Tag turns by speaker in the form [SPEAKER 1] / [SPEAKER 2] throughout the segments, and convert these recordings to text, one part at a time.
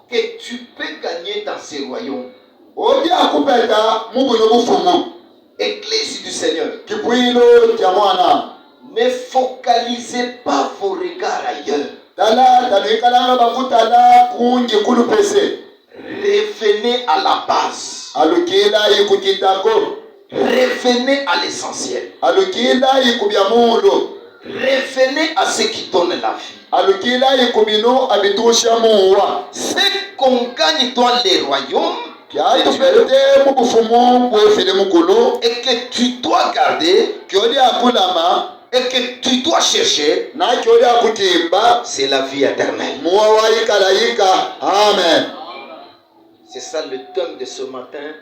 [SPEAKER 1] que tu peux gagner dans ces royaumes. Église du Seigneur, ne focalisez pas vos regards ailleurs. Revenez à la base. Revenez à l'essentiel. Revenez à ce qui donne la vie. C'est qu'on gagne dans les royaumes et que tu dois garder et que tu dois chercher, c'est la vie éternelle.
[SPEAKER 2] Amen.
[SPEAKER 1] C'est ça le thème de ce matin.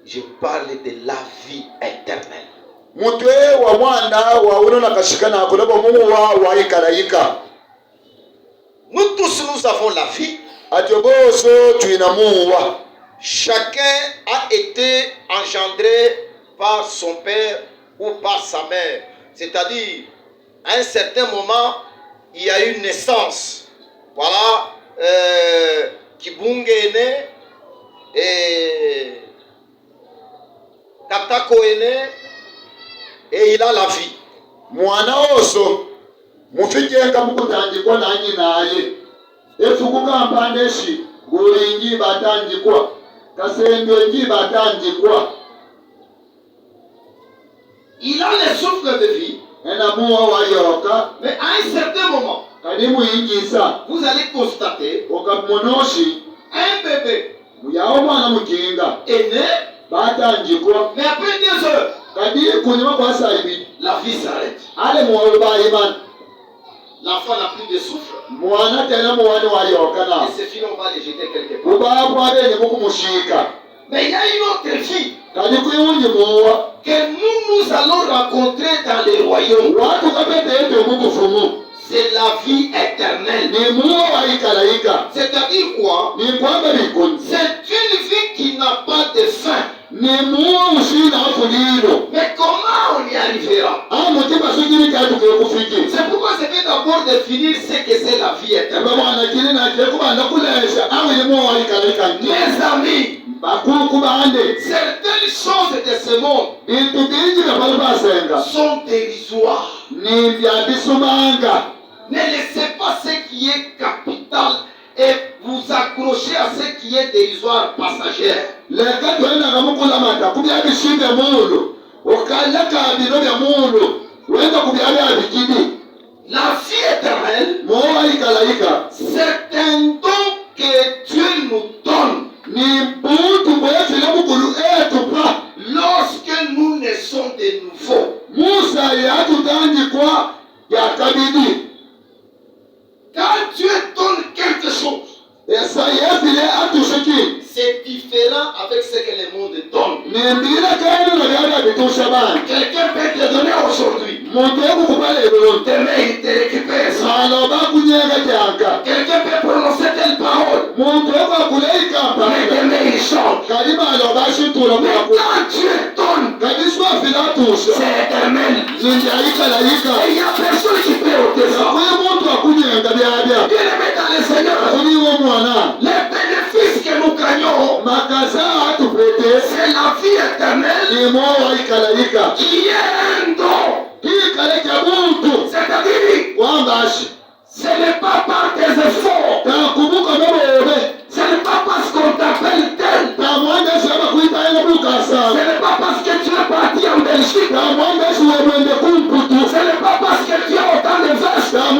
[SPEAKER 1] Je parle de la vie éternelle. Nous tous, nous avons la vie. Chacun a été engendré par son père ou par sa mère. C'est-à-dire, à un certain moment, il y a eu une naissance. Voilà, Kibunge est né, et Tatako est né, et il a la vie.
[SPEAKER 2] Mwana oso mufijenga mukutandikwa nanyi naye efukuka mpandeshi gulingi batandikwa kasendo nji batandikwa.
[SPEAKER 1] Il a les souffles de vie,
[SPEAKER 2] mais à
[SPEAKER 1] un certain moment, vous allez constater un bébé est né, mais après 2 heures, la vie s'arrête. L'enfant n'a plus de souffle. Et c'est fini, on va les jeter quelque part. Mais il y a une autre vie que nous allons rencontrer dans les royaumes. C'est la vie éternelle. C'est-à-dire quoi? C'est une vie qui n'a pas de fin. Mais comment on y arrivera? C'est pourquoi je vais d'abord définir ce que c'est la vie éternelle. Mes amis, certaines choses de ce monde sont dérisoires. Ne laissez pas ce qui est capital et vous accrochez à ce qui est dérisoire passager. La vie éternelle, c'est un don que Dieu nous donne lorsque nous naissons de nouveau. Quand Dieu donne quelque chose, c'est différent avec ce que le monde donne. Quelqu'un peut te donner aujourd'hui, demain il te récupère ça. Quelqu'un peut prononcer telle parole, mais demain il change. Mais quand Dieu donne, c'est éternel. Et il n'y a personne qui peut ôter ça. Bien-aimé dans le Seigneur, les bénéfices que nous gagnons, c'est la vie éternelle qui est un don. C'est-à-dire, ce n'est pas par tes efforts, ce n'est pas parce qu'on t'appelle tel, ce n'est pas parce que tu es parti en Belgique, ce n'est pas parce que tu as autant de vestes, ce n'est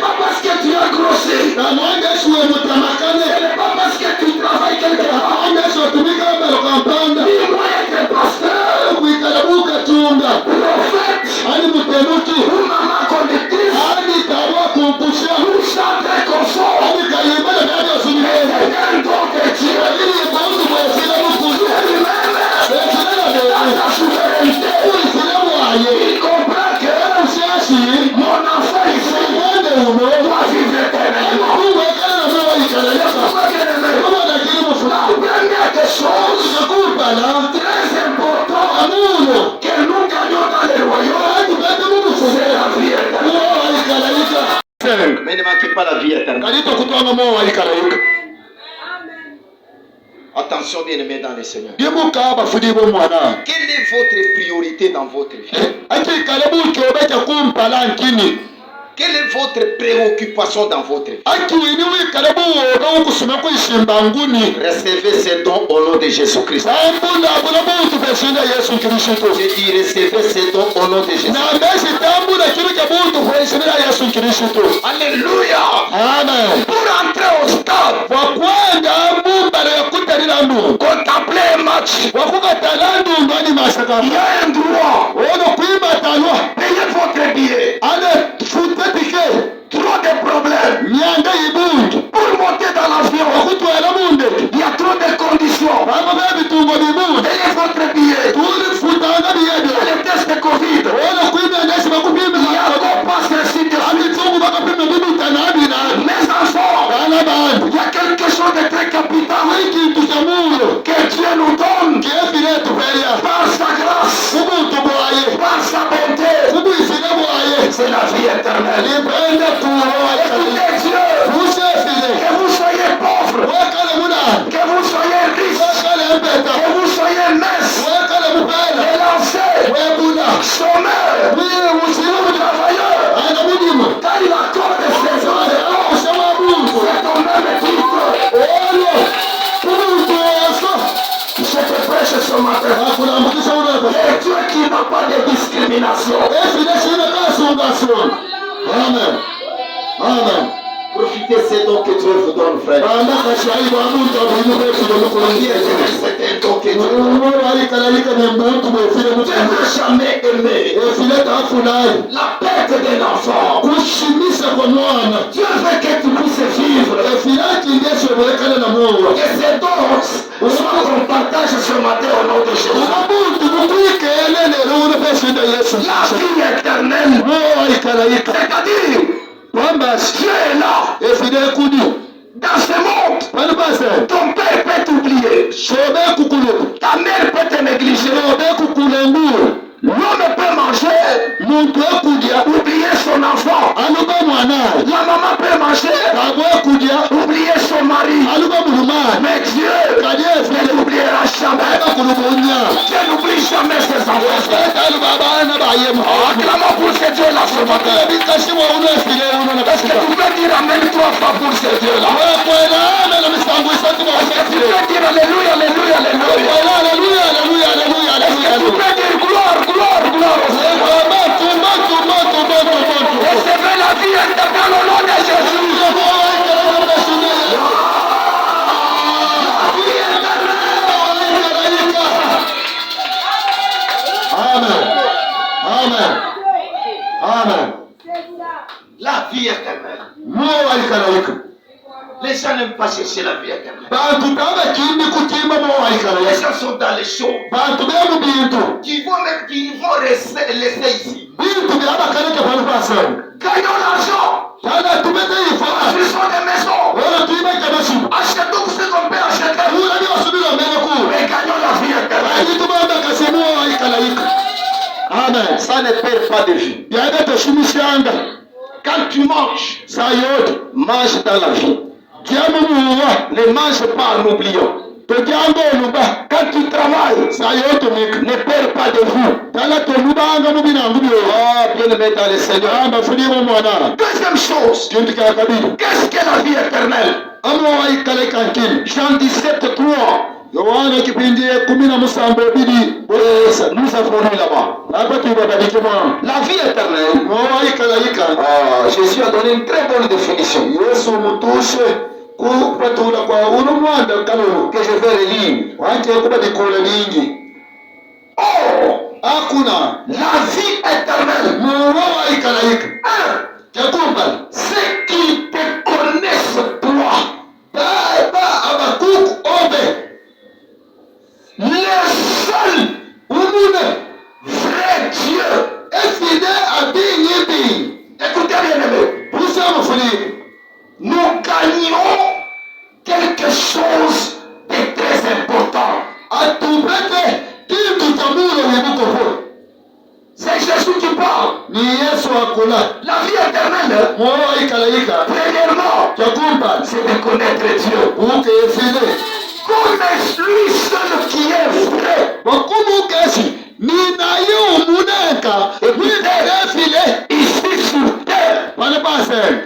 [SPEAKER 1] pas parce que tu as grossi, ce n'est pas parce que tu travailles quelque part, ni moi être pasteur, prophète, ou maman conductrice, nous qui pas la vie éternelle.
[SPEAKER 2] kalito kutwanga mo waikalayika
[SPEAKER 1] Attention bien aimé dans le Seigneur.
[SPEAKER 2] dimuka bafudi bo mwana
[SPEAKER 1] Quelle est votre priorité dans votre vie?
[SPEAKER 2] ati kalabu kyobe cha kumpala nkini
[SPEAKER 1] Quelle est votre préoccupation dans votre vie?
[SPEAKER 2] ati wini kalabu oba kusuma kwishimba nguni
[SPEAKER 1] Recevez ces dons au nom de Jésus-Christ.
[SPEAKER 2] tambula bulabu tupeshinda Yesu Kristo
[SPEAKER 1] Je dis recevez ces dons au nom de Jésus.
[SPEAKER 2] na mbesi tambula kiru cha buntu kwishimira Yesu Kristo.
[SPEAKER 1] Alléluia.
[SPEAKER 2] Amen.
[SPEAKER 1] Pour entrer au stade,
[SPEAKER 2] wakwenda mumbala ya kutalila ndu
[SPEAKER 1] contempler un match,
[SPEAKER 2] wakukatala ndu ngani masaka
[SPEAKER 1] il y a un droit.
[SPEAKER 2] ono kuimatalwa
[SPEAKER 1] Payez votre billet.
[SPEAKER 2] ale futetike
[SPEAKER 1] Trop de problèmes.
[SPEAKER 2] myanda ibungi
[SPEAKER 1] Pour monter dans l'avion,
[SPEAKER 2] wakutwala munde
[SPEAKER 1] il y a trop de conditions.
[SPEAKER 2] baba bebitungo bibungi
[SPEAKER 1] Payez votre billet.
[SPEAKER 2] tuli futanga biyebyo
[SPEAKER 1] Les tests Covid.
[SPEAKER 2] ono kuimendesi bakupima
[SPEAKER 1] Il y a encore pas ceci de suite.
[SPEAKER 2] abitungu bakapima bibutanaabina
[SPEAKER 1] Mes enfants,
[SPEAKER 2] bana bantu
[SPEAKER 1] il y a quelque chose de très capital
[SPEAKER 2] ikintu kya muyo
[SPEAKER 1] que Dieu nous donne
[SPEAKER 2] kyefiretupeya
[SPEAKER 1] par sa grâce,
[SPEAKER 2] ubuntu bwaye
[SPEAKER 1] par sa bonté.
[SPEAKER 2] ubwisine bwaye
[SPEAKER 1] C'est la vie éternelle.
[SPEAKER 2] lipende
[SPEAKER 1] Écoutez Dieu,
[SPEAKER 2] usefile
[SPEAKER 1] que vous soyez pauvre,
[SPEAKER 2] wekale munani
[SPEAKER 1] que vous soyez riche,
[SPEAKER 2] wekale mpeta
[SPEAKER 1] que vous soyez mince,
[SPEAKER 2] wekale mupela
[SPEAKER 1] élancé,
[SPEAKER 2] webula
[SPEAKER 1] chômeur,
[SPEAKER 2] musilumu
[SPEAKER 1] travailleur,
[SPEAKER 2] ana mudimu
[SPEAKER 1] car il accorde ses ordres.
[SPEAKER 2] usema muntu
[SPEAKER 1] C'est ton même titre.
[SPEAKER 2] olwo ubuntu oso
[SPEAKER 1] Je te prêche ce matin.
[SPEAKER 2] akulambukisa uneko
[SPEAKER 1] Et Dieu qui n'a pas de discrimination.
[SPEAKER 2] efile shine kasungasuna amen amen
[SPEAKER 1] Profitez ces dons que Dieu vous donne, frère.
[SPEAKER 2] banda kashayi bwa muntu abulinu befile mukulungiye
[SPEAKER 1] C'est un don que Dieu vous donne.
[SPEAKER 2] uwo balikalalika nemuntu bwefile
[SPEAKER 1] Dieu
[SPEAKER 2] mukulungiye
[SPEAKER 1] n'a jamais aimé
[SPEAKER 2] efile tafunayi
[SPEAKER 1] la perte d'un enfant.
[SPEAKER 2] kushimisa kwa mwana
[SPEAKER 1] Dieu veut que tu puisses vivre.
[SPEAKER 2] efile akingeshe bwekale na muwa
[SPEAKER 1] Que ces dons soient qu'on partage ce matin au nom de Jésus.
[SPEAKER 2] umuntu mukwikeele lero uno peshinda Yesu
[SPEAKER 1] La vie éternelle.
[SPEAKER 2] muwo walikalayika
[SPEAKER 1] C'est-à-dire,
[SPEAKER 2] kwambasi
[SPEAKER 1] Dieu est là.
[SPEAKER 2] efile kudi
[SPEAKER 1] Dans ce monde,
[SPEAKER 2] bali base
[SPEAKER 1] ton père peut t'oublier.
[SPEAKER 2] shobe kukuluku
[SPEAKER 1] Ta mère peut te négliger.
[SPEAKER 2] shobe kukulenguru
[SPEAKER 1] L'homme peut manger,
[SPEAKER 2] muntu ekudya
[SPEAKER 1] oublier son enfant.
[SPEAKER 2] aluba mwanaye
[SPEAKER 1] La maman peut manger,
[SPEAKER 2] tabwe ekudya
[SPEAKER 1] oublier son mari.
[SPEAKER 2] aluba mulumani
[SPEAKER 1] Mais Dieu
[SPEAKER 2] kadi
[SPEAKER 1] ne
[SPEAKER 2] efile
[SPEAKER 1] t'oubliera jamais.
[SPEAKER 2] bakulubunya
[SPEAKER 1] Dieu n'oublie jamais ses enfants.
[SPEAKER 2] aluba abaana bayemu
[SPEAKER 1] Acclamons pour ce Dieu-là ce matin.
[SPEAKER 2] bikashibwa uno efile uno
[SPEAKER 1] Est-ce que
[SPEAKER 2] nakasika
[SPEAKER 1] tu peux dire Amen 3 fois pour ce Dieu-là?
[SPEAKER 2] wekwela amena misango isatu
[SPEAKER 1] Est-ce que tu
[SPEAKER 2] bakasile
[SPEAKER 1] peux dire Alléluia, Alléluia, Alléluia?
[SPEAKER 2] wekwela aleluya aleluya aleluya
[SPEAKER 1] Est-ce que tu
[SPEAKER 2] aleluya
[SPEAKER 1] peux dire gloire, gloire, gloire au Seigneur?
[SPEAKER 2] bantu bantu bantu bantu bantu
[SPEAKER 1] Recevez la vie éternelle au nom de Jésus. La vie éternelle.
[SPEAKER 2] Amen. Amen. Amen.
[SPEAKER 1] La vie éternelle.
[SPEAKER 2] Muwo walikalayika
[SPEAKER 1] Les gens n'aiment pas chercher la vie éternelle.
[SPEAKER 2] bantu tabakindi kutimba muwo
[SPEAKER 1] Les
[SPEAKER 2] walikalayika
[SPEAKER 1] gens sont dans les champs
[SPEAKER 2] bantu bemu bintu
[SPEAKER 1] qui vont laisser ici.
[SPEAKER 2] bintu byabakaleke pali pasene
[SPEAKER 1] Gagnons l'argent.
[SPEAKER 2] tana tumete ifa
[SPEAKER 1] Construisons des maisons.
[SPEAKER 2] wala tuibeke basimu
[SPEAKER 1] Achetons ce qu'on peut acheter.
[SPEAKER 2] ula byosubira mbele ku
[SPEAKER 1] Mais gagnons la vie éternelle.
[SPEAKER 2] ayitu babakasi muwo walikalayika amen
[SPEAKER 1] Ça ne perd pas de vue.
[SPEAKER 2] byabe toshimishyanga
[SPEAKER 1] Quand tu manges,
[SPEAKER 2] saa yote
[SPEAKER 1] mange dans la vie.
[SPEAKER 2] jyamu muwa
[SPEAKER 1] Ne mange pas en oubliant.
[SPEAKER 2] tojanga oluba
[SPEAKER 1] Quand tu travailles,
[SPEAKER 2] saa yote mika
[SPEAKER 1] ne perds pas de vue.
[SPEAKER 2] tala tolubanga mu binangu byoyo
[SPEAKER 1] Oh, bien-aimé dans le Seigneur.
[SPEAKER 2] bafunimu mwana
[SPEAKER 1] Deuxième chose,
[SPEAKER 2] kintu kya kabiri
[SPEAKER 1] qu'est-ce que la vie éternelle?
[SPEAKER 2] amo wayikaleka nkini
[SPEAKER 1] Jean 17:3.
[SPEAKER 2] yohana kipindi 17:2
[SPEAKER 1] Nous avons lu là-bas.
[SPEAKER 2] apa tubabadikimwa
[SPEAKER 1] La vie éternelle.
[SPEAKER 2] no wayikalayika
[SPEAKER 1] Jésus a donné une très bonne définition
[SPEAKER 2] yesu mutushe kupatula kwa uno mwanda kalulu
[SPEAKER 1] que je vais relire.
[SPEAKER 2] wanje kubadikula lingi
[SPEAKER 1] Oh,
[SPEAKER 2] akuna
[SPEAKER 1] la vie éternelle.
[SPEAKER 2] muwa wayikalayika kyakumbala
[SPEAKER 1] Ceux qui te connaissent toi,
[SPEAKER 2] baba abakuku obe
[SPEAKER 1] le seul
[SPEAKER 2] umune
[SPEAKER 1] vrai Dieu.
[SPEAKER 2] efide abinyibi
[SPEAKER 1] Écoutez bien aimé,
[SPEAKER 2] pusamufuli
[SPEAKER 1] nous gagnons quelque chose de très important.
[SPEAKER 2] atubete kintu kya mulo wibukopo
[SPEAKER 1] C'est Jésus qui parle.
[SPEAKER 2] ni Yesu akula.
[SPEAKER 3] La vie éternelle,
[SPEAKER 2] Moyo ikalaika.
[SPEAKER 3] premièrement,
[SPEAKER 2] Chakumba.
[SPEAKER 3] c'est de connaître Dieu.
[SPEAKER 2] Ukefile.
[SPEAKER 3] Connaisse lui seul qui est vrai.
[SPEAKER 2] Wakumukesi. Ninayo muneka. Ukefile.
[SPEAKER 3] Ici sur terre,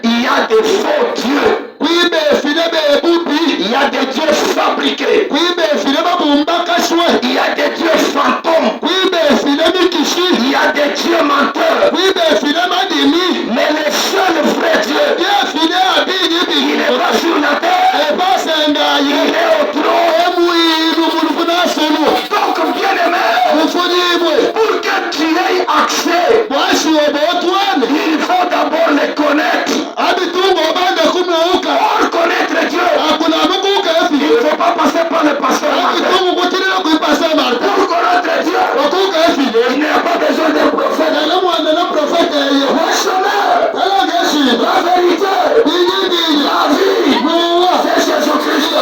[SPEAKER 3] il y a des faux dieux. Il y a des dieux fabriqués. Il y a des dieux fantômes. Il y a des dieux menteurs. Mais le seul vrai Dieu, il n'est pas sur la terre, il est au trône. Donc bien aimé, pour que tu aies accès, il faut d'abord les connaître. Pour connaître Dieu, il ne faut pas passer par le pasteur Martin. Pour connaître Dieu, il n'y a pas besoin d'un prophète. La vérité, la vie, c'est Jésus-Christ.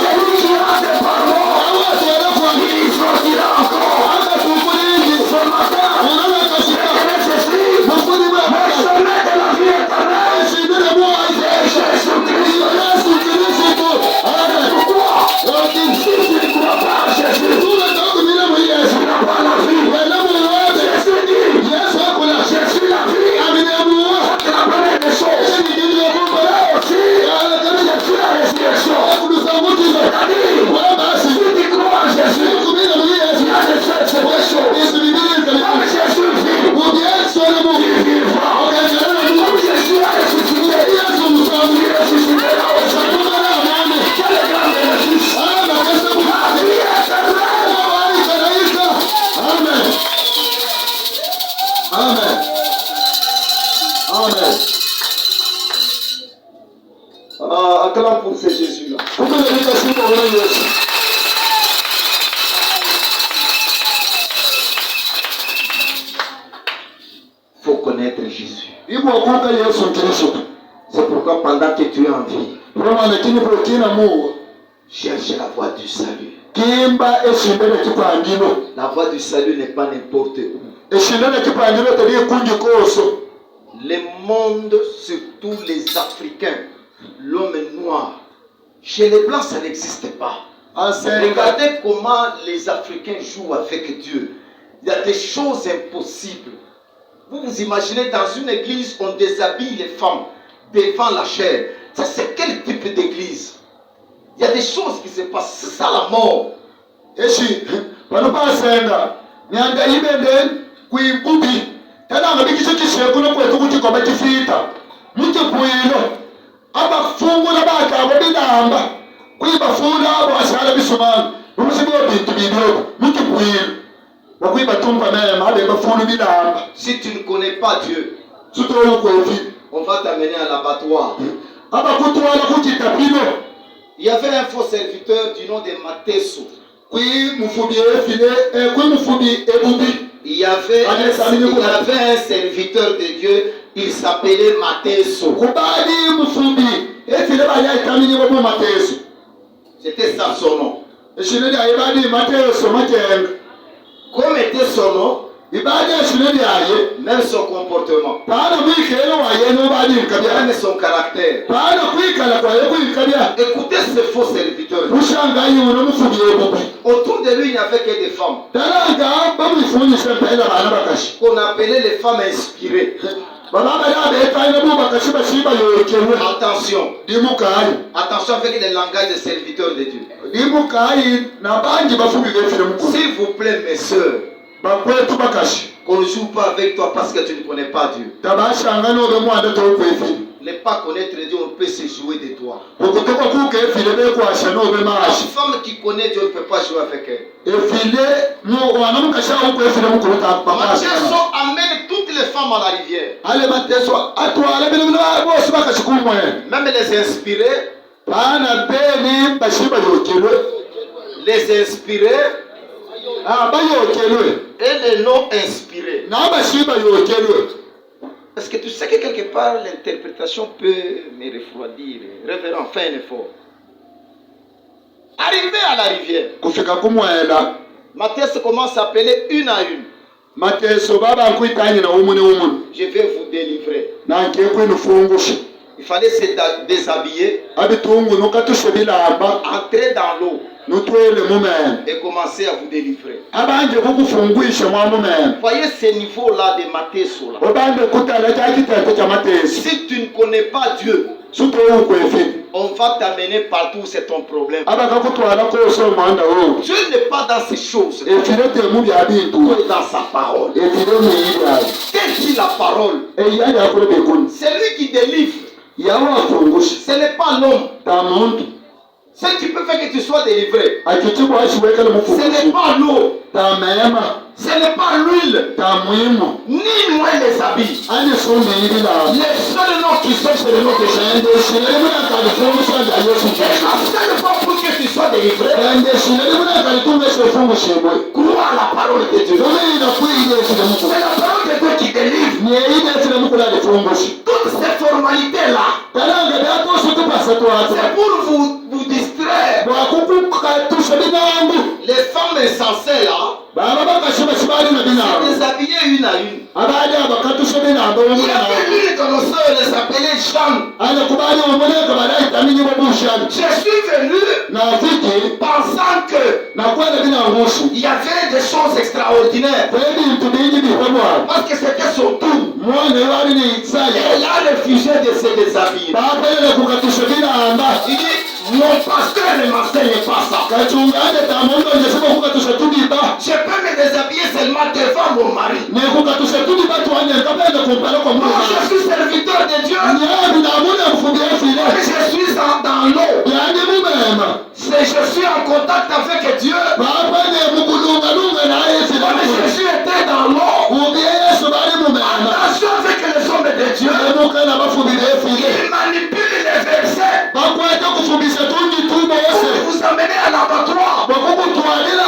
[SPEAKER 3] Celui qui a des paroles, il sortira encore. Ce matin, Jésus, le chemin de la vie éternelle, c'est Jésus-Christ. Pourquoi? Si tu ne crois pas à Jésus, tu n'as pas la vie. Jésus dit, je suis la vie. C'est la première des choses. Mais aussi, je suis la résurrection. C'est-à-dire, si tu crois à Jésus, il y a des choses, c'est des choses. Comme Jésus vit, tu vivras. Comme Jésus a ressuscité, tu ressusciteras aussi. Quel est grand bénéfice? La vie éternelle.
[SPEAKER 2] Amen. Amen. Amen. Acclame pour ce Jésus-là.
[SPEAKER 1] Il faut connaître Jésus.
[SPEAKER 2] C'est
[SPEAKER 1] C'est pourquoi pendant que tu es en vie, cherche la voie du salut. La voie du salut n'est pas n'importe où. Le monde, surtout les Africains, l'homme noir, chez les Blancs, ça n'existe pas. Regardez comment les Africains jouent avec Dieu. Il y a des choses impossibles. Vous vous imaginez dans une église, on déshabille les femmes devant la chair. Ça, c'est quel type d'église? Il y a des choses qui se passent. C'est ça la mort.
[SPEAKER 2] abafungula batabo bilamba kwibafuna abo asala bisumana umusibo bintu bibyo mukibwira bakwibatumba mema abe bafuna bilamba.
[SPEAKER 1] Si tu ne connais pas Dieu,
[SPEAKER 2] tutolo kwevi
[SPEAKER 1] on va t'amener à l'abattoir.
[SPEAKER 2] abakutwala kukitapino.
[SPEAKER 1] Il y avait un faux serviteur du nom de Mateso.
[SPEAKER 2] Il
[SPEAKER 1] y avait un serviteur de Dieu, il s'appelait Mateso. C'était ça son nom. Comme était son nom, même son comportement, même son caractère. Écoutez ce faux serviteur. Autour de lui, il n'y avait que des femmes. Qu'on appelait les femmes inspirées. Attention. Attention avec les langages des serviteurs de Dieu. S'il vous plaît, mes soeurs, qu'on ne joue pas avec toi parce que tu ne connais pas Dieu. Ne pas connaître Dieu, on peut se jouer de toi. Une femme qui connaît Dieu ne peut pas jouer avec elle. Mateso amène toutes les femmes à la rivière. Même les inspirés. Les inspirés. Et les non inspirés. Est-ce que tu sais que quelque part l'interprétation peut me refroidir? Révérend, fais un effort. Arrivé à la rivière, Matthieu commence à appeler une à une.
[SPEAKER 2] mateso baba nkuitanye na umune umune
[SPEAKER 1] Je vais vous délivrer.
[SPEAKER 2] nanke kwinufungusha
[SPEAKER 1] Il fallait se déshabiller,
[SPEAKER 2] abitungu nukatushe bilamba
[SPEAKER 1] entrer dans l'eau
[SPEAKER 2] nutwele mumene
[SPEAKER 1] et commencer à vous délivrer.
[SPEAKER 2] abanje kukufunguisha mwa mumene
[SPEAKER 1] Voyez ce niveau-là de mateso là.
[SPEAKER 2] obanje kutala cha kitete cha mateso
[SPEAKER 1] Si tu ne connais pas Dieu,
[SPEAKER 2] sutoukwefi
[SPEAKER 1] on va t'amener partout où c'est ton problème.
[SPEAKER 2] abakakutwala kose omwanda wo
[SPEAKER 1] Dieu n'est pas dans ces choses.
[SPEAKER 2] efirete bya bintu
[SPEAKER 1] Dieu est dans sa parole.
[SPEAKER 2] efire muyibyayo
[SPEAKER 1] Qu'est-ce dit la parole?
[SPEAKER 2] eyali akole bekuni
[SPEAKER 1] C'est lui qui délivre.
[SPEAKER 2] yawafungusha
[SPEAKER 1] Ce n'est pas l'homme.
[SPEAKER 2] ta muntu
[SPEAKER 1] Ce qui peut faire que tu sois délivré,
[SPEAKER 2] akitibwashiwekele
[SPEAKER 1] ce
[SPEAKER 2] mufungusha
[SPEAKER 1] n'est pas l'eau,
[SPEAKER 2] ta mema
[SPEAKER 1] ce n'est pas l'huile,
[SPEAKER 2] ta mwimu
[SPEAKER 1] ni moins les habits.
[SPEAKER 2] ani sumbi yibilamba
[SPEAKER 1] Les seuls noms qui sont, c'est le nom de Jésus.
[SPEAKER 2] endeshilelimunakalifungusa nga yesu kristu
[SPEAKER 1] Absolument pas pour que tu sois délivré.
[SPEAKER 2] endeshilelimunakalitungeshefungushibwe
[SPEAKER 1] Crois à la parole de Dieu.
[SPEAKER 2] tomeina kwiidesilemuku
[SPEAKER 1] C'est la parole de Dieu qui délivre.
[SPEAKER 2] niyeidesilemukulaalifungushi
[SPEAKER 1] Toutes ces formalités-là,
[SPEAKER 2] kalanga byatosutupasa twatu
[SPEAKER 1] c'est pour vous distraire.
[SPEAKER 2] bwakukukatusha binambu
[SPEAKER 1] Les femmes insensées là,
[SPEAKER 2] baba bakashiba shibali na
[SPEAKER 1] se
[SPEAKER 2] binambu
[SPEAKER 1] déshabillaient une à une.
[SPEAKER 2] abali abakatusha binambu
[SPEAKER 1] Il y
[SPEAKER 2] omulana
[SPEAKER 1] avait l'une de nos sœurs, elle s'appelait Jeanne.
[SPEAKER 2] ana kubali omuleka balaitaminyi bobushani
[SPEAKER 1] Je suis venu
[SPEAKER 2] nafiki
[SPEAKER 1] pensant que
[SPEAKER 2] nakwenda binangushi
[SPEAKER 1] il y avait des choses extraordinaires.
[SPEAKER 2] ebintu bingi biholwa
[SPEAKER 1] Parce que c'était son tour.
[SPEAKER 2] mwana wali ni isaya
[SPEAKER 1] Elle a refusé de se déshabiller.
[SPEAKER 2] bapelele kukatusha binamba
[SPEAKER 1] Il dit, mon pasteur ne m'enseigne pas ça.
[SPEAKER 2] kachungane tamondonjesema kukatusha tudiba
[SPEAKER 1] Je peux me déshabiller seulement devant mon mari.
[SPEAKER 2] nekukatusha tudiba twanekapenda kumpala kwa
[SPEAKER 1] Moi,
[SPEAKER 2] mwana
[SPEAKER 1] je suis serviteur de Dieu.
[SPEAKER 2] nyabi namuna mfubyefile
[SPEAKER 1] Je suis dans l'eau.
[SPEAKER 2] yani mumema
[SPEAKER 1] Je suis en contact avec Dieu.
[SPEAKER 2] bapene mukulungalunga naye
[SPEAKER 1] Comme
[SPEAKER 2] filamu
[SPEAKER 1] Jésus était dans l'eau.
[SPEAKER 2] ubye yesu bali mumema
[SPEAKER 1] Attention avec les hommes de Dieu.
[SPEAKER 2] emukana bafubi befile
[SPEAKER 1] Ils manipulent les versets
[SPEAKER 2] bakwata kufubisa tungitumo yose
[SPEAKER 1] pour vous amener à l'abattoir.
[SPEAKER 2] bakukutwalira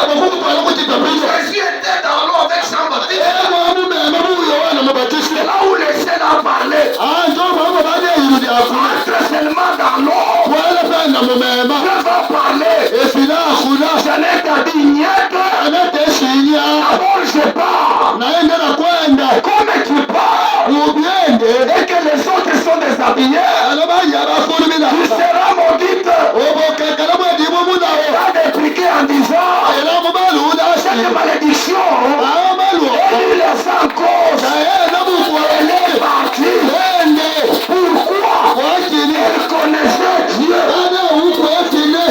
[SPEAKER 2] kutitapizo
[SPEAKER 1] Jésus était dans l'eau avec Jean-Baptiste.
[SPEAKER 2] mumema buyo wana mubatisi
[SPEAKER 1] C'est là où les ciels ont parlé.
[SPEAKER 2] anjo mama baneyiru lyakuna
[SPEAKER 1] Entre seulement dans l'eau.
[SPEAKER 2] kwelefenda mumema
[SPEAKER 1] Dieu va parler.
[SPEAKER 2] efilakuna
[SPEAKER 1] Je n'ai qu'à dire niet.
[SPEAKER 2] anatesinya
[SPEAKER 1] D'abord je pars.
[SPEAKER 2] naendela kwenda
[SPEAKER 1] Comme tu pars.
[SPEAKER 2] ubyende
[SPEAKER 1] Et que les autres sont déshabillés.
[SPEAKER 2] alabanya abafulu
[SPEAKER 1] Tu
[SPEAKER 2] bilamba
[SPEAKER 1] seras maudite.
[SPEAKER 2] obokekala mwedimu munawo
[SPEAKER 1] Va dépliquer en disant.
[SPEAKER 2] era mubaludasi
[SPEAKER 1] Cette malédiction.
[SPEAKER 2] amalu
[SPEAKER 1] Elle les en cause.
[SPEAKER 2] naena
[SPEAKER 1] Elle
[SPEAKER 2] mukwele
[SPEAKER 1] est partie.
[SPEAKER 2] ende
[SPEAKER 1] Pourquoi?
[SPEAKER 2] wakini
[SPEAKER 1] Elle connaissait Dieu.
[SPEAKER 2] ane ukwefile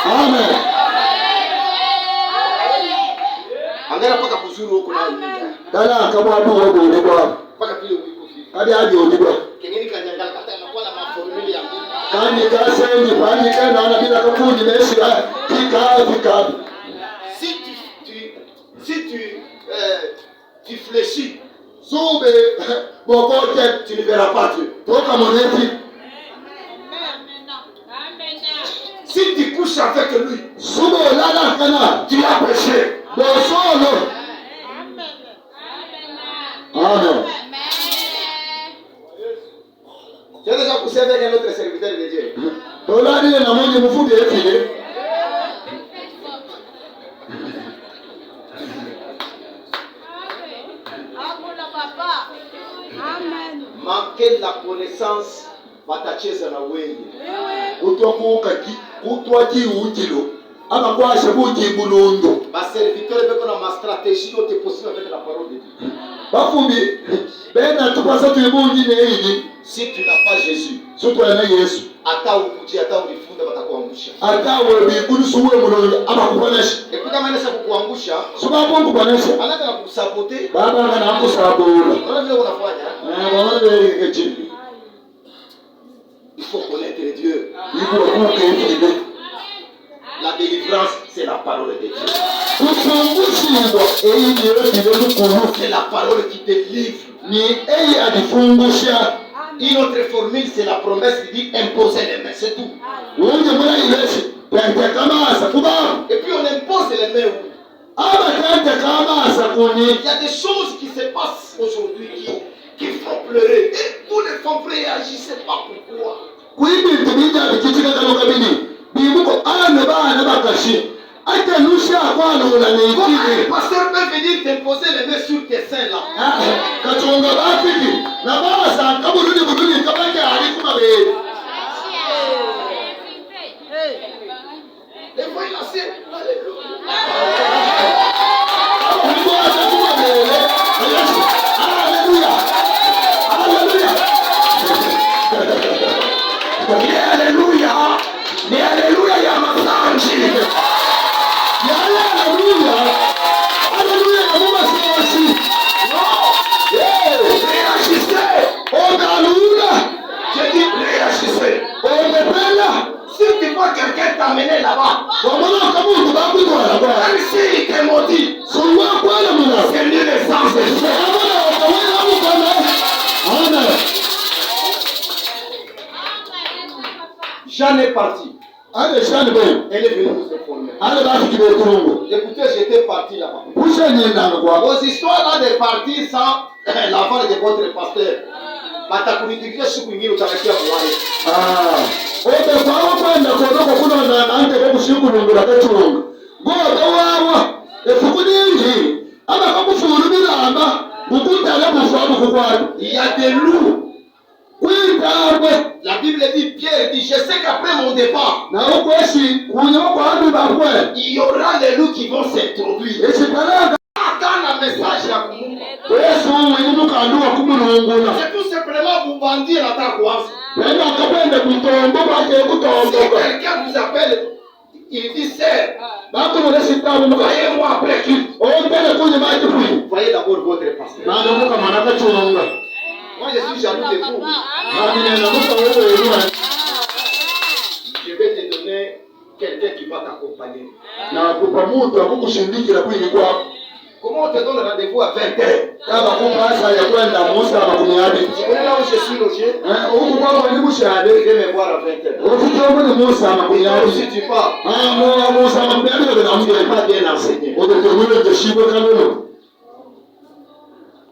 [SPEAKER 2] amen
[SPEAKER 1] Angara paka kuzuri huko na
[SPEAKER 2] dala akamwaduwa bwolebwa
[SPEAKER 1] paka pile uko hivi.
[SPEAKER 2] kali abyolibwa
[SPEAKER 1] Kengeni kanyangala kata anakuwa na maformuli ya Mungu.
[SPEAKER 2] kandi kasengi panika nana bila kafundi mesira fika
[SPEAKER 1] Tu fléchis,
[SPEAKER 2] sube bokote
[SPEAKER 1] tu ne verras pas Dieu.
[SPEAKER 2] toka moneti
[SPEAKER 1] Si tu couches avec lui,
[SPEAKER 2] sube olala kana
[SPEAKER 1] tu as péché.
[SPEAKER 2] bosolo amen
[SPEAKER 1] Tu as déjà couché avec un autre serviteur de Dieu.
[SPEAKER 2] tolalile na munyi mufubi efile
[SPEAKER 1] Manquer la connaissance, batacheza na wengi.
[SPEAKER 2] kutwa kiujilo akakwasha bukibulundu
[SPEAKER 1] Baserviteur beko na ma stratégie yote possible avec la parole de Dieu.
[SPEAKER 2] bafubi bena tupasa tuyibungi neini
[SPEAKER 1] Si tu n'as pas Jésus,
[SPEAKER 2] sutwana yesu
[SPEAKER 1] hata ukuje hata unifunde watakuangusha.
[SPEAKER 2] atawe bikulu suwe mulongo abakubonesha
[SPEAKER 1] Ekuta manesa kukuangusha,
[SPEAKER 2] subakunkubonesha
[SPEAKER 1] anataka kukusabote.
[SPEAKER 2] babanga nakusabula
[SPEAKER 1] Unaona vile unafanya?
[SPEAKER 2] bababeekeki
[SPEAKER 1] Il faut connaître Dieu.
[SPEAKER 2] ikuwakukeefile
[SPEAKER 1] La délivrance, c'est la parole de Dieu.
[SPEAKER 2] kufungusibwa eyiyefile lukulu
[SPEAKER 1] C'est la parole qui délivre.
[SPEAKER 2] ni eyi adifungusha
[SPEAKER 1] Une autre formule, c'est la promesse qui dit imposer les mains, c'est tout.
[SPEAKER 2] unje mulayilesi pentekamasa kubamu
[SPEAKER 1] Et puis on impose les mains. Oui.
[SPEAKER 2] abatentekamasa kuni
[SPEAKER 1] Il y a des choses qui se passent aujourd'hui qui font pleurer. Et vous les femmes réagissez pas pourquoi.
[SPEAKER 2] kwibintu bijja bikitikakaloka bini bibuko ane baana bakashi
[SPEAKER 1] Comment un pasteur peut venir te poser les mains sur tes seins là? Les voix lancées.
[SPEAKER 3] Alléluia. Alléluia. Ni alléluia ya masanji. Alléluia. Alléluia ya masanji. Réagissez. On alléluia. J'ai dit réagissez. On m'appelle. Si tu vois quelqu'un t'amener là-bas, même s'il te maudit, c'est lui l'essence de Dieu.
[SPEAKER 1] Jeanne est partie. Elle est venue pour se former. Écoutez, j'étais parti là-bas. Vos histoires là de partir sans l'avant de votre pasteur. Batakulidikia siku nyingine utabakia mwai.
[SPEAKER 3] Kwenda kuondoka kuna na ante kwa kushiku nungura kachunga. Ngoba wawa efuku nyingi aba kakufuru bilamba ukutala mufabu kukwatu.
[SPEAKER 1] Il y a des loups.
[SPEAKER 3] La
[SPEAKER 1] Bible dit, Pierre dit, je sais qu'après mon départ, il y aura des loups qui vont s'introduire. Attends un message à vous. C'est tout simplement vous bandir à ta coiffe. Si quelqu'un vous appelle, il dit, Sœur, voyez-moi après qui. Voyez d'abord votre pasteur. Moi je suis jaloux de vous. Je vais te donner quelqu'un qui va t'accompagner. Comment on te donne rendez-vous à 20h? Tu connais là où je suis logé? Je vais me voir à 20h. Si tu pars, tu n'es pas bien enseigné.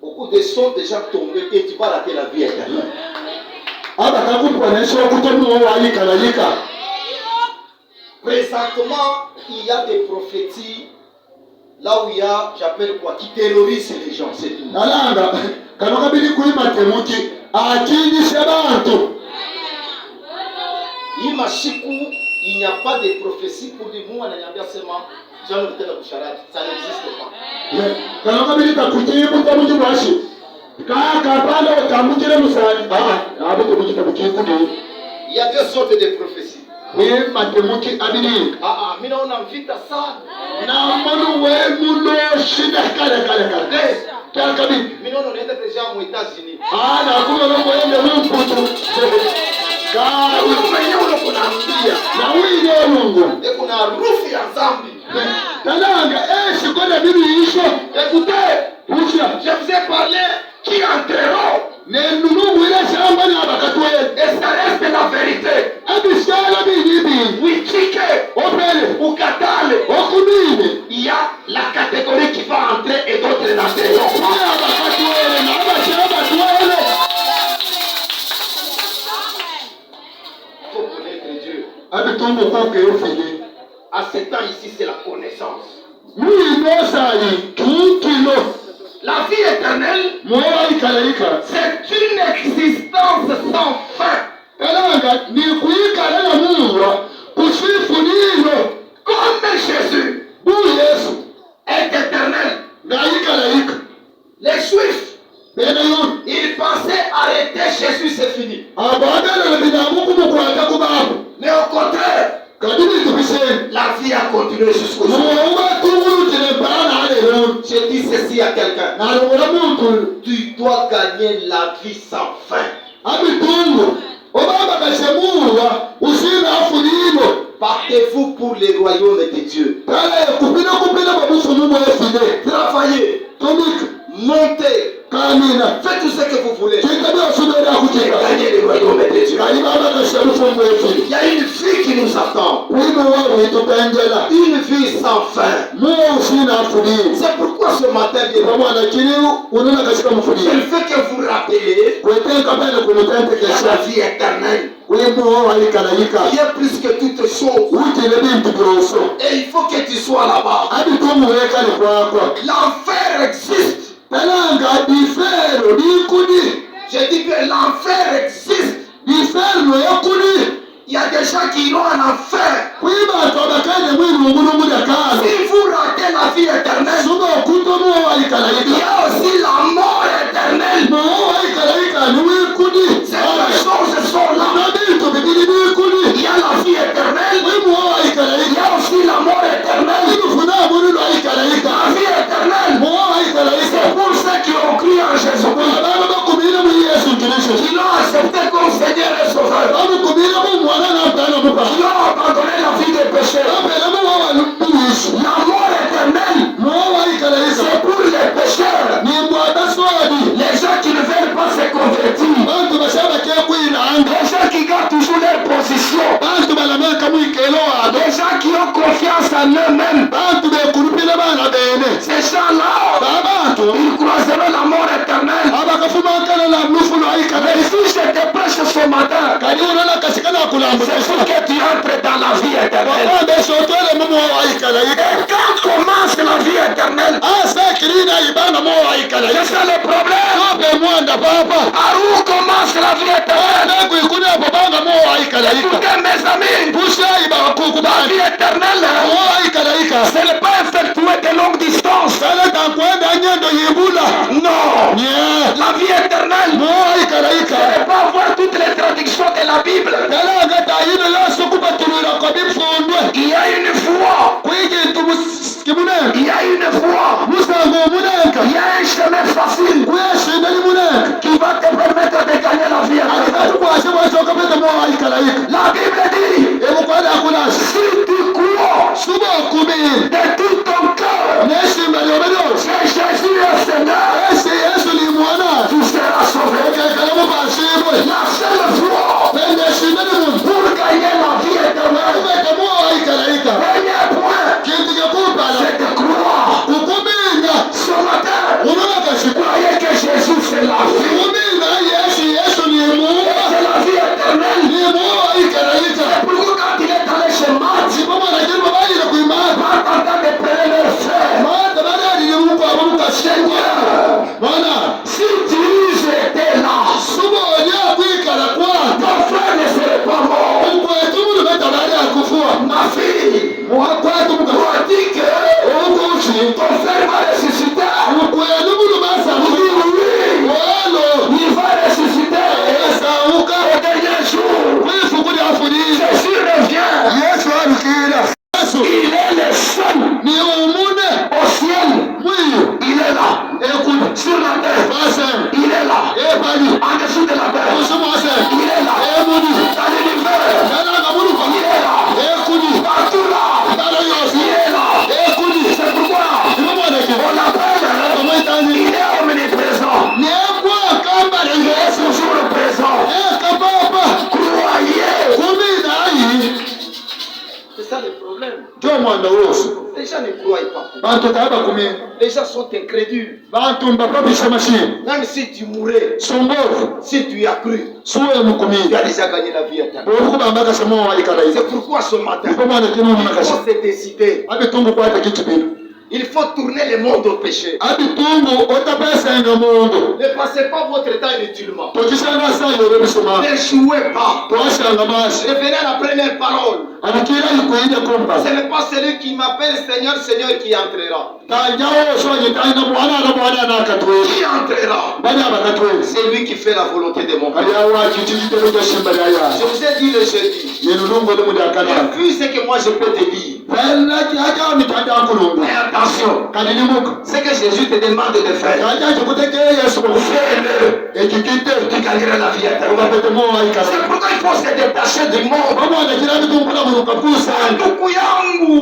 [SPEAKER 1] Beaucoup de sont déjà tombés et tu vas rater la vie éternelle. Présentement, il y a des prophéties là où il y a, j'appelle quoi, qui terrorisent les gens, c'est tout. Il n'y a pas de prophétie pour dire moi, ça n'existe pas. Il y a deux sortes de prophéties. Écoutez, je vous ai parlé qui entreront. Et ça reste la vérité. Oui, il y a la catégorie qui va entrer et d'autres n'entreront pas. Il faut connaître Dieu. À ce temps ici, c'est la connaissance. La vie éternelle, c'est une existence sans fin. Comme Jésus est éternel. Les Juifs, ils pensaient arrêter Jésus, c'est fini. Mais au contraire, la vie a continué jusqu'au jour. Je dis ceci à quelqu'un. Tu dois gagner la vie sans fin. Partez-vous pour les royaumes de Dieu. Travaillez. Montez. Faites tout ce que vous voulez. Gagnez les royaumes de Dieu. Il y a une vie qui nous attend. Une vie sans fin. C'est pourquoi pourquoi ce matin, bien, je veux que vous rappelez la vie éternelle qui est plus que toutes choses. Et il faut que tu sois là-bas. L'enfer existe. Je dis que l'enfer existe. Il y a des gens qui iront en enfer. Si vous ratez la vie éternelle, il y a aussi la mort éternelle. Ces deux choses sont là. Il y a la vie éternelle. Il y a aussi la mort éternelle. La vie éternelle, c'est pour ceux qui ont cru en Jésus-Christ, qui l'ont accepté comme Seigneur et Sauveur, qui ont abandonné la vie des pécheurs. La mort éternelle, c'est pour les pécheurs, les gens qui ne veulent pas se convertir, les gens qui gardent toujours leur position, les gens qui ont confiance en eux-mêmes. Ces gens-là, ils croiseront la mort éternelle. Mais si je te prêche ce matin, c'est pour que tu entres dans la vie éternelle. Et quand commence la vie éternelle, c'est ça le problème. À où commence la vie éternelle? Écoutez mes amis, la vie éternelle, ce n'est pas effectué de longue distance. Non. La vie éternelle, ce n'est pas voir toutes les traductions de la Bible. Il y a une foi. Il y a une foi. Il y a un chemin facile qui va te permettre de gagner la vie éternelle. La Bible dit, si tu crois de tout ton cœur que Jésus est Seigneur, tu seras sauvé. La seule foi pour gagner la vie éternelle, premier point, c'est de croire. Ce matin, croyez que Jésus c'est la vie. C'est la vie éternelle. C'est pourquoi quand il est allé chez Marthe, Marthe entend de prêter leur frère. Seigneur, si tu étais là, ton frère ne serait pas mort. Ma fille, on dit que ton frère va ressusciter. Oui, il va ressusciter. Au dernier jour, Jésus revient. Il est le seul au ciel. Il est là. Sur la terre, il est là. En dessous de la terre, il est là. Dans l'univers, il est là. Partout là, il est là. C'est pourquoi on l'appelle, il est omniprésent. Il est toujours présent. Croyez. C'est ça le problème. Les gens ne croient pas. Les gens sont incrédules. Même si tu mourais, si tu as cru, tu as déjà gagné la vie éternelle. C'est pourquoi ce matin, il faut se décider. Il faut tourner le monde au péché. Ne passez pas votre temps inutilement. Ne jouez pas. Revenez à la première parole. Ce n'est pas celui qui m'appelle Seigneur, Seigneur qui entrera. Qui entrera? C'est lui qui fait la volonté de mon Père. Je vous ai dit le jeudi. Refuse ce que moi je peux te dire. Mais attention, ce que Jésus te demande de faire, fais-le et tu gagneras la vie éternelle. C'est pourquoi il faut se détacher du monde. Ndugu yangu,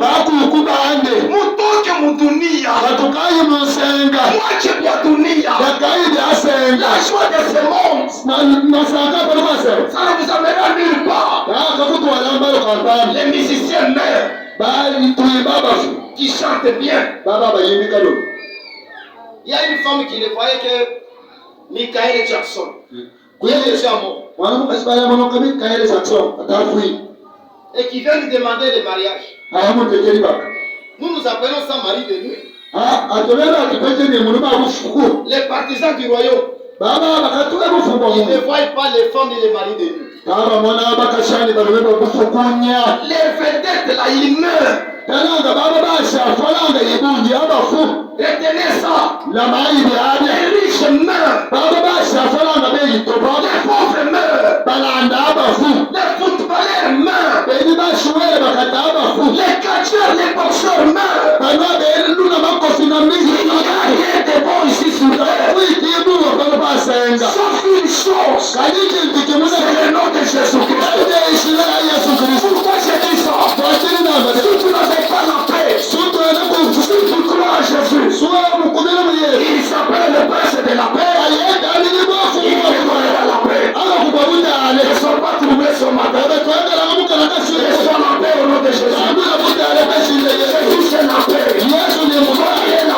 [SPEAKER 1] mutoke mudunia, mwache vya dunia, la joie de ce monde, ça ne vous amènera nulle part. Les musiciens meurent qui chantent bien. Il y a une femme qui ne voyait que Michael Jackson. Il est déjà mort. Et qui vient lui demander le mariage. Nous nous appelons ça mari de nuit. Les partisans du royaume. Ils ne voient pas les femmes et les maris de nuit. Les vedettes là, ils meurent. Retenez ça. Les riches meurent. Les pauvres meurent. Les footballeurs meurent. Les catcheurs, les boxeurs meurent. Il n'y a rien de bon ici sur terre. Sauf une chose. C'est le nom de Jésus-Christ. Pourquoi j'ai dit ça? Si tu n'avais pas la paix, si tu crois à Jésus, il s'appelle le prince de la paix. Il te donnera la paix. Ne sois pas troublé ce matin. Reçois la paix au nom de Jésus. Jésus c'est la paix. Sois la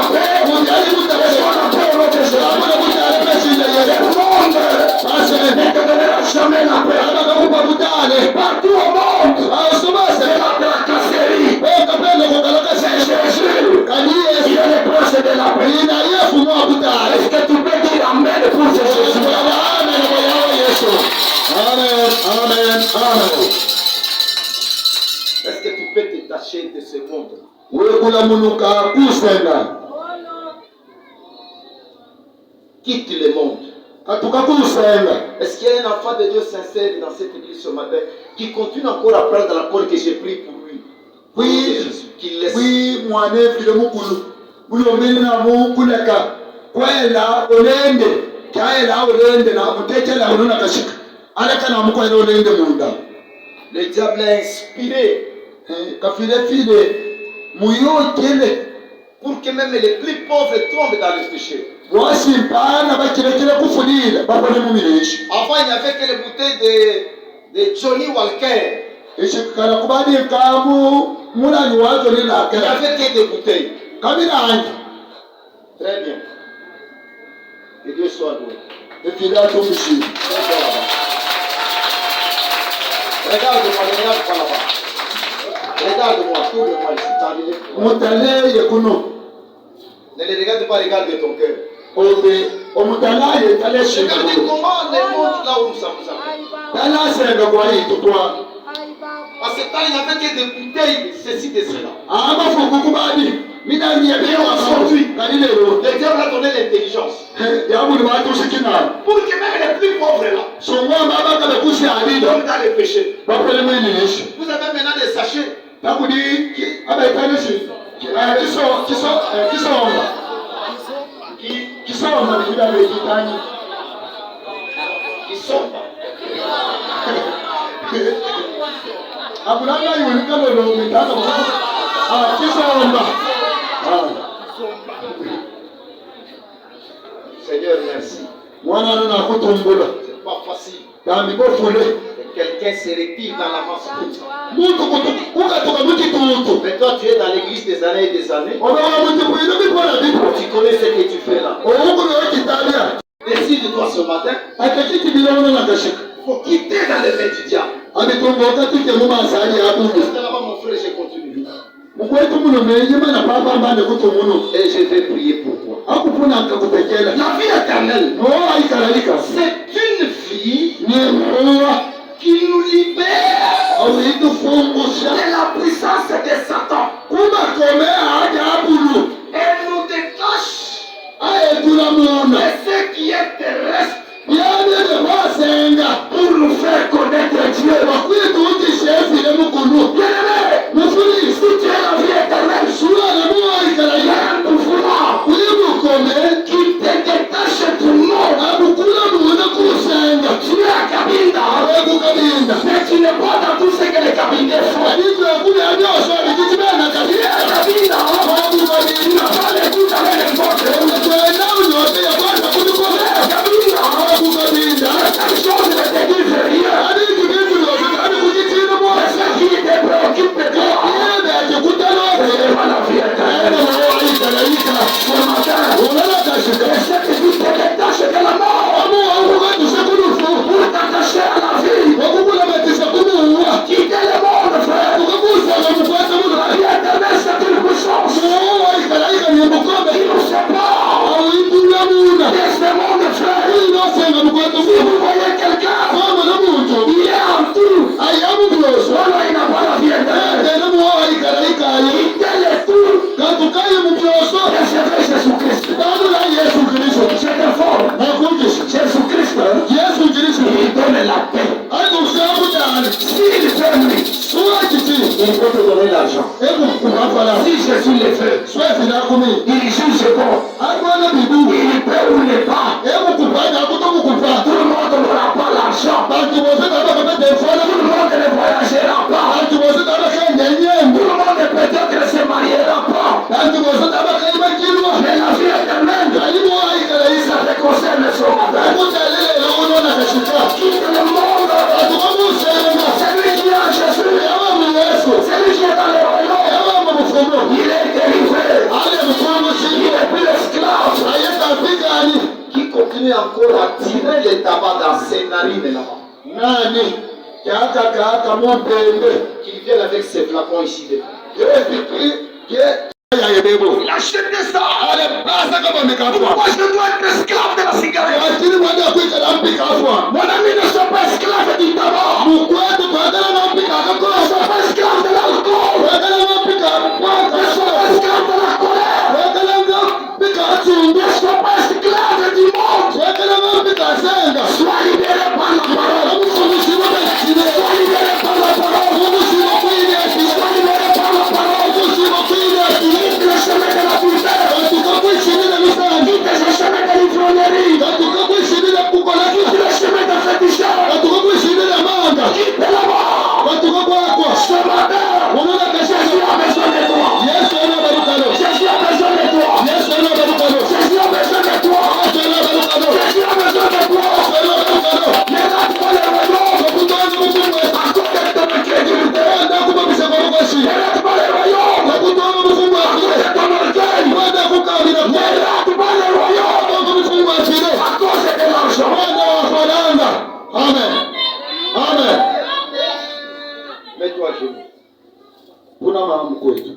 [SPEAKER 1] paix. Reçois la paix au nom de Jésus. Le monde ne te donnera jamais la paix. Partout au monde, c'est la tracasserie. C'est Jésus. Il est le prince de la paix. Est-ce que tu peux dire Amen pour ce Jésus?
[SPEAKER 2] Amen, amen, amen.
[SPEAKER 1] Est-ce que tu peux te détacher de ce monde? Quitte le monde. Est-ce qu'il y a un enfant de Dieu sincère dans cette église ce matin qui continue encore à prendre la colle que j'ai pris pour lui?
[SPEAKER 2] Oui,
[SPEAKER 1] Qu'il laisse.
[SPEAKER 2] oui, moi, file mukulu. Bulomena mukuleka. Kwela olende. Kaela olende na mutekela olona kashika. Aleka na mukwela olende munda.
[SPEAKER 1] Le diable a inspiré
[SPEAKER 2] Kafile file muyokele
[SPEAKER 1] pour que même les plus pauvres tombent dans le péché.
[SPEAKER 2] wasimpana bakirekere kufulira babone mumireshi.
[SPEAKER 1] Avant, il n'y avait que les bouteilles de Johnny Walker.
[SPEAKER 2] Ishikala kubadi kamu mulani wazo
[SPEAKER 1] Il n'y
[SPEAKER 2] lilakera.
[SPEAKER 1] avait que des bouteilles.
[SPEAKER 2] Kabiranje.
[SPEAKER 1] Très bien. Que Dieu soit loué.
[SPEAKER 2] Efila tumishi.
[SPEAKER 1] Regarde-moi là-bas. Regarde-moi, tourne-moi ici.
[SPEAKER 2] Mutaleye kuno.
[SPEAKER 1] Ne les regarde pas, regarde ton cœur.
[SPEAKER 2] Obe omutalaye taleshi.
[SPEAKER 1] Regardez comment les mondes là où nous sommes.
[SPEAKER 2] Tala senga kwa itutwa.
[SPEAKER 1] Parce que quand il n'y avait que des bouteilles, ceci, de cela.
[SPEAKER 2] Aba fuku kubadi. Mina niye
[SPEAKER 1] Et aujourd'hui,
[SPEAKER 2] kalilero.
[SPEAKER 1] le diable a donné l'intelligence.
[SPEAKER 2] Yabu ni watu shikina.
[SPEAKER 1] Pour que même les plus pauvres là,
[SPEAKER 2] Songwa baba kale kushi adida.
[SPEAKER 1] tombent dans les péchés.
[SPEAKER 2] Bapele mwilishi.
[SPEAKER 1] Vous avez maintenant des sachets.
[SPEAKER 2] Takudi aba italeshi. Kisoma ni bila kitani.
[SPEAKER 1] Qui sont.
[SPEAKER 2] Abulanga yuni kalo lo mitaka ba. Kisoma.
[SPEAKER 1] Seigneur, merci.
[SPEAKER 2] Mwana na kutumbula.
[SPEAKER 1] C'est pas facile.
[SPEAKER 2] Dami bo fule.
[SPEAKER 1] Quelqu'un se retire dans l'avance.
[SPEAKER 2] Muntu ukatoka mukitutu.
[SPEAKER 1] Mais toi, tu es dans l'église des années et des années.
[SPEAKER 2] Oba mutu kuino bikola bipo.
[SPEAKER 1] Tu connais ce que tu fais là.
[SPEAKER 2] Okuno kitabia.
[SPEAKER 1] Décide-toi ce matin.
[SPEAKER 2] Atakiti bilona na kashika.
[SPEAKER 1] Il faut quitter dans les mains du diable.
[SPEAKER 2] Abitumboka tuke mu masali abu.
[SPEAKER 1] Reste là-bas, mon frère, je continue.
[SPEAKER 2] Mukwetu muno menye mana papa mbande kutumuno.
[SPEAKER 1] Et je vais prier pour toi.
[SPEAKER 2] Akupuna akakutekela.
[SPEAKER 1] La vie éternelle,
[SPEAKER 2] No aikalika.
[SPEAKER 1] c'est une vie
[SPEAKER 2] Ni mwa
[SPEAKER 1] qui nous libère
[SPEAKER 2] awitu fungusha.
[SPEAKER 1] de la puissance de Satan
[SPEAKER 2] Kuma kome aja abulu.
[SPEAKER 1] et nous détache
[SPEAKER 2] Aetula
[SPEAKER 1] de
[SPEAKER 2] mwana.
[SPEAKER 1] ce qui est terrestre
[SPEAKER 2] Yane de wasenga.
[SPEAKER 1] pour nous faire connaître Dieu.
[SPEAKER 2] Wakwitu uti shefi le mukulu.
[SPEAKER 1] Bien-aimé,
[SPEAKER 2] Mufuli.
[SPEAKER 1] si tu es la vie éternelle,
[SPEAKER 2] Sura na mwa
[SPEAKER 1] il y
[SPEAKER 2] aikalika.
[SPEAKER 1] a un mouvement
[SPEAKER 2] Kuibu kome.
[SPEAKER 1] qui te détache du monde.
[SPEAKER 2] Abukula mwana kusenga.
[SPEAKER 1] Tu es à Kabinda,
[SPEAKER 2] Aweku kabinda.
[SPEAKER 1] mais tu n'es pas dans tout ce que les Kabindés font.
[SPEAKER 2] Adiku yakule adioso abikitibena
[SPEAKER 1] Tu es
[SPEAKER 2] kabinda.
[SPEAKER 1] à Kabinda,
[SPEAKER 2] Aweku
[SPEAKER 1] tu
[SPEAKER 2] kabinda.
[SPEAKER 1] n'as pas les coups avec les autres.
[SPEAKER 2] Kwenda unyote ya kwanza kutukome.
[SPEAKER 1] Kabinda,
[SPEAKER 2] Aweku kabinda.
[SPEAKER 1] cette chose ne te dit rien.
[SPEAKER 2] Adiku bitu yote abikutitira
[SPEAKER 1] Mais
[SPEAKER 2] mwana.
[SPEAKER 1] ce qui te préoccupe de toi,
[SPEAKER 2] Yebe akikutana
[SPEAKER 1] c'est pas la vie éternelle.
[SPEAKER 2] Ene mwa aikalika.
[SPEAKER 1] Ce matin,
[SPEAKER 2] Ulala kashe.
[SPEAKER 3] l'argent.
[SPEAKER 2] Si
[SPEAKER 3] Jésus le fait, il juge bon. Il paie ou n'est pas. Tout le monde n'aura pas l'argent. Tout le monde ne voyagera pas. Tout le monde peut-être ne se mariera pas. Mais la vie éternelle, ça te concerne ce matin. Quitte le monde. Celui qui a Jésus, celui qui est dans le royaume, il est délivré. Il est plus esclave.
[SPEAKER 1] Qui continue encore à tirer les tabacs dans ses narines là-bas. Qui vient avec ses flacons ici.
[SPEAKER 3] Il a acheté ça. Pourquoi je dois être esclave de la cigarette? Mon ami ne sont pas esclaves du tabac. Ne sont pas esclaves de l'alcool. Ne sont pas esclaves de la colère. Ne sont pas esclaves du monde. Sois libéré par la parole. Sois libéré par la parole. Sois libéré par la parole. Quitte le chemin de la douleur. Quitte le chemin de l'ivrognerie. Quitte le chemin de féticheur. Quitte la mort. Ce matin, Jésus a besoin de toi. Jésus a besoin de toi. Jésus a besoin de toi. Jésus a besoin de toi. Ne rate pas le royaume. À cause de ton incrédulité. Ne rate pas le royaume. À cause de ton orgueil. Ne rate pas le royaume. À cause de l'argent.
[SPEAKER 2] Amen. Amen.
[SPEAKER 1] Mets-toi à genoux.
[SPEAKER 2] Kuna mama kwetu.